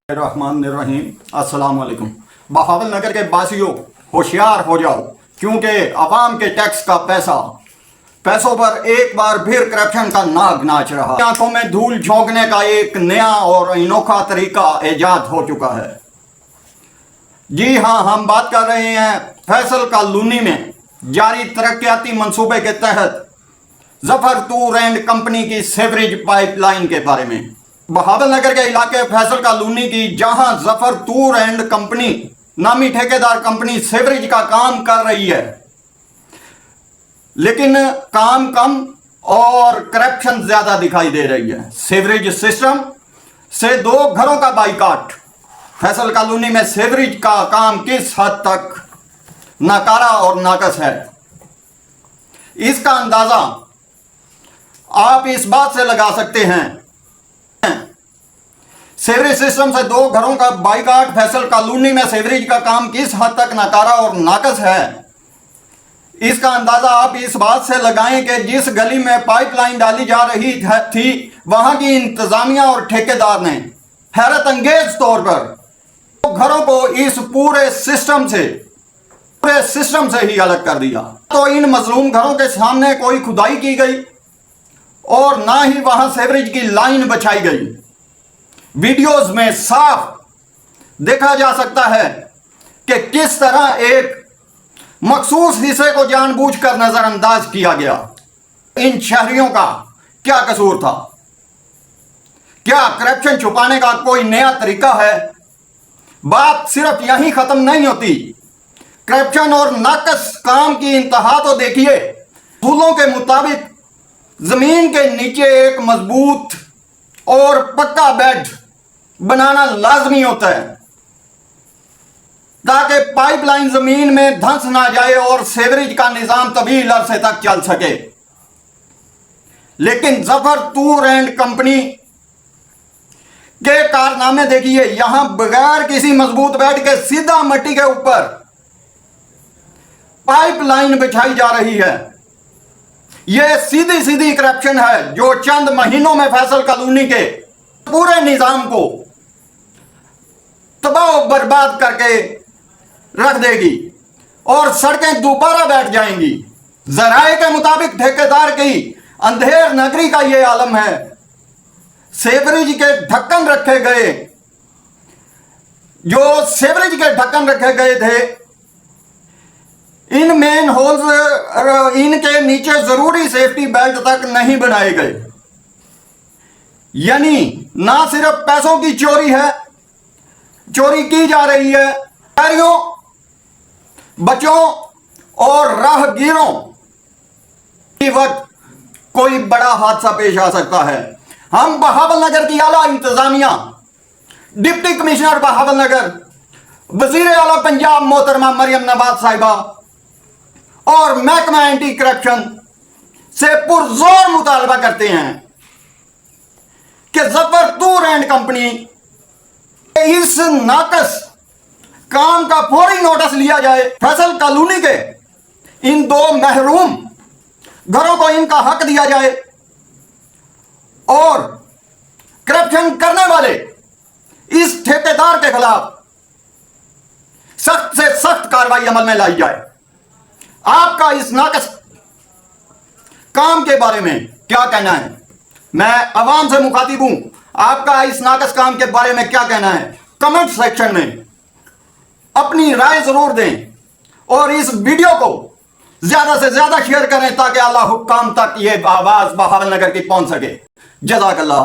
रहमान रहीम अस्सलाम वालेकुम। बहावल नगर के बासियों होशियार हो जाओ, क्योंकि अवाम के टैक्स का पैसों पर एक बार फिर करप्शन का नाग नाच रहा। आंखों में धूल झोंकने का एक नया और अनोखा तरीका ईजाद हो चुका है। जी हाँ, हम बात कर रहे हैं फैसल कॉलोनी में जारी तरक्याती मंसूबे के तहत जफर टूर एंड कंपनी की सीवरेज पाइपलाइन के बारे में। बहावल नगर के इलाके फैसल कॉलोनी की जहां जफर टूर एंड कंपनी नामी ठेकेदार कंपनी सीवरेज का काम कर रही है, लेकिन काम कम और करप्शन ज्यादा दिखाई दे रही है। सीवरेज सिस्टम से 2 घरों का बाइकाट। फैसल कॉलोनी में सीवरेज का काम किस हद तक नाकारा और नाकस है, इसका अंदाजा आप इस बात से लगा सकते हैं। सीवरेज सिस्टम से 2 घरों का बाइकाट। फैसल कॉलोनी में सीवरेज का काम किस हद तक नाकारा और नाकस है, इसका अंदाजा आप इस बात से लगाएं कि जिस गली में पाइपलाइन डाली जा रही थी, वहां की इंतजामिया और ठेकेदार ने हैरत अंगेज तौर पर घरों को इस पूरे सिस्टम से ही अलग कर दिया। तो इन मजलूम घरों के सामने कोई खुदाई की गई और ना ही वहां सीवरेज की लाइन बिछाई गई। वीडियोस में साफ देखा जा सकता है कि किस तरह एक मखसूस हिस्से को जानबूझकर नजरअंदाज किया गया। इन शहरियों का क्या कसूर था? क्या करप्शन छुपाने का कोई नया तरीका है? बात सिर्फ यहीं खत्म नहीं होती। करप्शन और नाकस काम की इंतहा तो देखिए। असूलों के मुताबिक जमीन के नीचे एक मजबूत और पक्का बेड बनाना लाजमी होता है, ताकि पाइपलाइन जमीन में धंस ना जाए और सीवरेज का निजाम तवील अरसे तक चल सके। लेकिन जफर टूर एंड कंपनी के कारनामे देखिए। यहां बगैर किसी मजबूत बेड के सीधा मिट्टी के ऊपर पाइपलाइन बिछाई जा रही है। यह सीधी करप्शन है जो चंद महीनों में फैसल कॉलोनी के पूरे निजाम को तबाह बर्बाद करके रख देगी और सड़कें दोबारा बैठ जाएंगी। जराए के मुताबिक ठेकेदार की अंधेर नगरी का यह आलम है। सीवरेज के ढक्कन रखे गए थे, इन मेन होल्स इनके नीचे जरूरी सेफ्टी बेल्ट तक नहीं बनाए गए। यानी ना सिर्फ पैसों की चोरी की जा रही है, शहरियों, बच्चों और राहगीरों की वक्त कोई बड़ा हादसा पेश आ सकता है। हम बहावल नगर की आला इंतजामिया, डिप्टी कमिश्नर बहावल नगर, वजीर आला पंजाब मोहतरमा मरियम नवाज साहिबा और महकमा एंटी करप्शन से पुरजोर मुतालबा करते हैं कि जफर टूर एंड कंपनी इस नाकस काम का फौरी नोटिस लिया जाए। फैसल कॉलोनी के इन 2 महरूम घरों को इनका हक दिया जाए और करप्शन करने वाले इस ठेकेदार के खिलाफ सख्त से सख्त कार्रवाई अमल में लाई जाए। आपका इस नाकस काम के बारे में क्या कहना है? मैं अवाम से मुखातिब हूं। आपका इस नाकस काम के बारे में क्या कहना है? कमेंट सेक्शन में अपनी राय जरूर दें और इस वीडियो को ज्यादा से ज्यादा शेयर करें ताकि आला हुक्काम तक ये आवाज बहावल नगर की पहुंच सके। जज़ाकल्लाह।